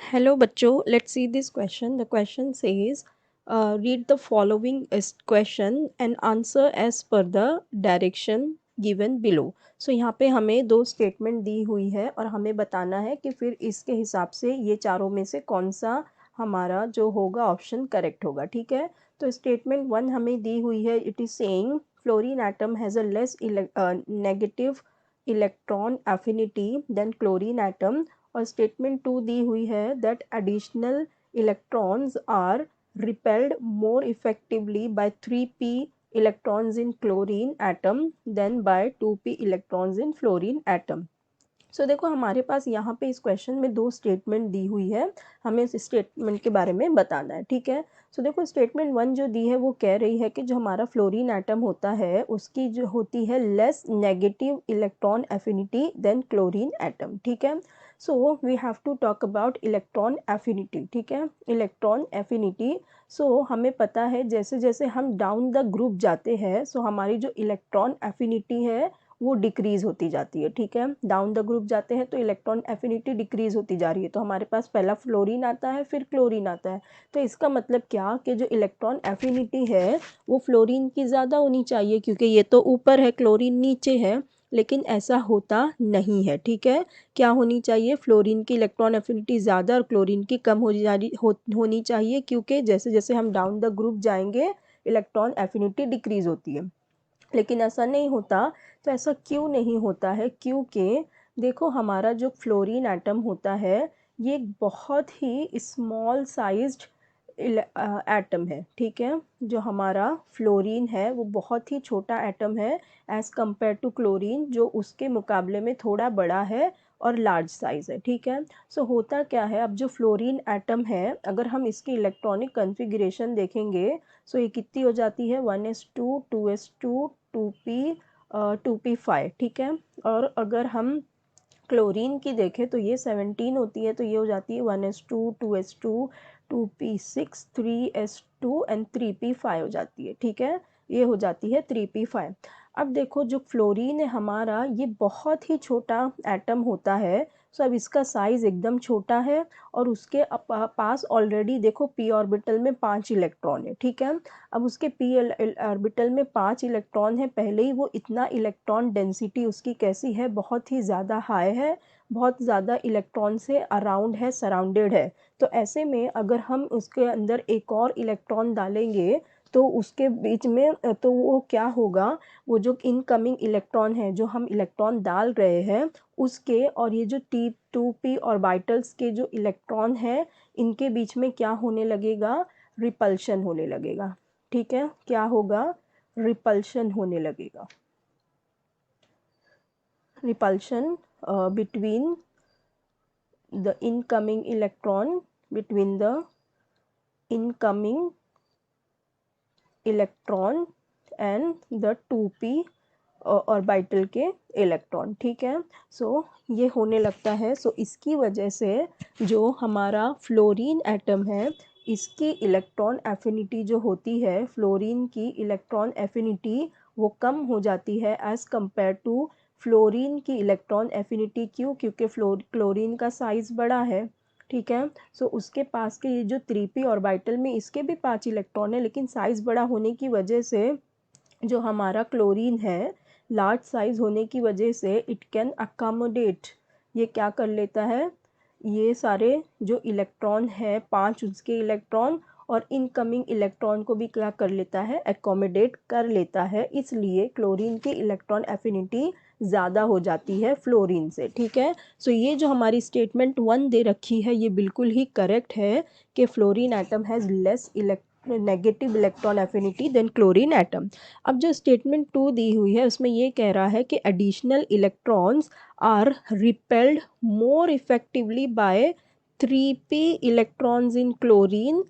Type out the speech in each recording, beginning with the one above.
Hello बच्चों, let's see this question. The question says, read the following question and answer as per the direction given below. So यहाँ पे हमें दो statement दी हुई है और हमें बताना है कि फिर इसके हिसाब से ये चारों में से कौन सा हमारा जो होगा ऑप्शन करेक्ट होगा। ठीक है, तो स्टेटमेंट 1 हमें दी हुई है। It is saying fluorine atom has a less negative electron affinity than chlorine atom. और स्टेटमेंट 2 दी हुई है that additional electrons are repelled more effectively by 3p electrons in chlorine atom than by 2p electrons in fluorine atom. So देखो हमारे पास यहाँ पे इस question में दो स्टेटमेंट दी हुई है, हमें इस स्टेटमेंट के बारे में बताना है। ठीक है, सो देखो स्टेटमेंट 1 जो दी है वो कह रही है कि जो हमारा फ्लोरीन एटम होता है उसकी जो होती है less negative electron affinity than chlorine atom. ठीक है, so we have to talk about electron affinity. ठीक है, इलेक्ट्रॉन एफिनिटी, सो हमें पता है जैसे जैसे हम डाउन द ग्रुप जाते हैं सो हमारी जो इलेक्ट्रॉन एफिनिटी है वो डिक्रीज़ होती जाती है। ठीक है, डाउन द ग्रुप जाते हैं तो इलेक्ट्रॉन एफिनिटी डिक्रीज़ होती जा रही है, तो हमारे पास पहला फ्लोरीन आता है फिर क्लोरीन आता है। तो इसका मतलब क्या कि जो इलेक्ट्रॉन एफिनिटी है वो फ्लोरीन की ज़्यादा होनी चाहिए, क्योंकि ये तो ऊपर है क्लोरीन नीचे है, लेकिन ऐसा होता नहीं है। ठीक है, क्या होनी चाहिए, फ्लोरीन की इलेक्ट्रॉन एफिनिटी ज़्यादा और क्लोरीन की कम होनी चाहिए, क्योंकि जैसे जैसे हम डाउन द ग्रुप जाएंगे इलेक्ट्रॉन एफिनिटी डिक्रीज़ होती है। लेकिन ऐसा नहीं होता। तो ऐसा क्यों नहीं होता है, क्योंकि देखो हमारा जो फ्लोरीन एटम होता है ये एक बहुत ही स्मॉल साइज्ड एटम है। ठीक है, जो हमारा फ्लोरीन है वो बहुत ही छोटा एटम है एज़ कंपेयर टू क्लोरीन, जो उसके मुकाबले में थोड़ा बड़ा है और लार्ज साइज़ है। ठीक है, सो होता क्या है, अब जो फ्लोरीन एटम है अगर हम इसकी इलेक्ट्रॉनिक कन्फिग्रेशन देखेंगे सो ये कितनी हो जाती है 1s2 2s2 2p 2p5। ठीक है, और अगर हम क्लोरीन की देखें तो ये 17 होती है, तो ये हो जाती है 1s2 2s2 2p6 3s2 and 3p5 हो जाती है। ठीक है, ये हो जाती है 3p5। अब देखो जो फ्लोरीन है हमारा ये बहुत ही छोटा एटम होता है, सो अब इसका साइज़ एकदम छोटा है और उसके पास ऑलरेडी देखो p ऑर्बिटल में 5 इलेक्ट्रॉन है। ठीक है, अब उसके p ऑर्बिटल में 5 इलेक्ट्रॉन है, पहले ही वो इतना इलेक्ट्रॉन डेंसिटी उसकी कैसी है, बहुत ही ज़्यादा हाई है, बहुत ज़्यादा इलेक्ट्रॉन से अराउंड है, सराउंडेड है। तो ऐसे में अगर हम उसके अंदर एक और इलेक्ट्रॉन डालेंगे तो उसके बीच में तो वो क्या होगा, वो जो इनकमिंग इलेक्ट्रॉन है जो हम इलेक्ट्रॉन डाल रहे हैं उसके और ये जो T2p ऑर्बिटल्स के जो इलेक्ट्रॉन है इनके बीच में क्या होने लगेगा, रिपल्शन होने लगेगा। ठीक है, क्या होगा, रिपल्शन होने लगेगा, repulsion between the incoming electron, between the incoming electron and the 2p orbital के इलेक्ट्रॉन। ठीक है, सो ये होने लगता है। सो इसकी वजह से जो हमारा फ्लोरीन एटम है इसकी इलेक्ट्रॉन एफिनिटी जो होती है, फ्लोरीन की इलेक्ट्रॉन एफिनिटी वो कम हो जाती है एज़ कंपेयर टू फ्लोरीन की इलेक्ट्रॉन एफिनिटी। क्यों, क्योंकि क्लोरीन का साइज़ बड़ा है। ठीक है, सो उसके पास के ये जो 3p ऑर्बिटल में इसके भी 5 इलेक्ट्रॉन है, लेकिन साइज़ बड़ा होने की वजह से जो हमारा क्लोरीन है लार्ज साइज़ होने की वजह से इट कैन अकोमोडेट, ये क्या कर लेता है, ये सारे जो इलेक्ट्रॉन है 5 उसके इलेक्ट्रॉन और इनकमिंग इलेक्ट्रॉन को भी क्या कर लेता है, एकोमोडेट कर लेता है, इसलिए क्लोरीन की इलेक्ट्रॉन एफिनिटी ज़्यादा हो जाती है फ्लोरीन से। ठीक है, सो ये जो हमारी स्टेटमेंट 1 दे रखी है ये बिल्कुल ही करेक्ट है कि fluorine atom has less negative electron affinity than chlorine atom. अब जो स्टेटमेंट 2 दी हुई है उसमें ये कह रहा है कि additional electrons are repelled more effectively by 3p electrons in chlorine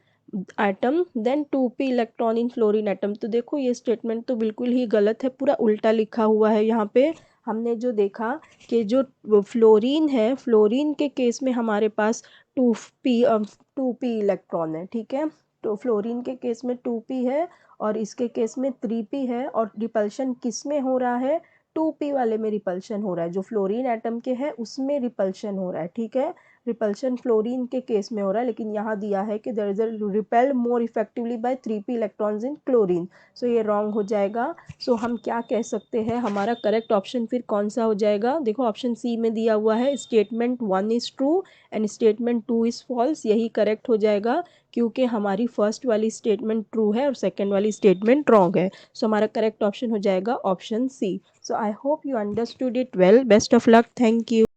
atom than 2p electron in fluorine atom. तो देखो ये स्टेटमेंट तो बिल्कुल ही गलत है, पूरा उल्टा लिखा हुआ है यहाँ पे। हमने जो देखा कि जो फ्लोरीन है, फ्लोरीन के केस में हमारे पास 2p इलेक्ट्रॉन है। ठीक है, तो फ्लोरीन के केस में 2p है और इसके केस में 3p है, और रिपल्शन किस में हो रहा है, 2p वाले में रिपल्शन हो रहा है, जो फ्लोरीन एटम के है उसमें रिपल्शन हो रहा है। ठीक है, रिपल्शन फ्लोरीन के केस में हो रहा है, लेकिन यहाँ दिया है कि there is a repelled more effectively by 3p electrons in chlorine. So ये रॉन्ग हो जाएगा। सो हम क्या कह सकते हैं, हमारा करेक्ट ऑप्शन फिर कौन सा हो जाएगा? देखो ऑप्शन सी में दिया हुआ है statement 1 is true and statement 2 is false, यही करेक्ट हो जाएगा क्योंकि हमारी फर्स्ट वाली स्टेटमेंट ट्रू है और सेकेंड वाली स्टेटमेंट रॉन्ग है। सो हमारा करेक्ट ऑप्शन हो जाएगा option C. So I hope you understood it well. Best of luck. Thank you.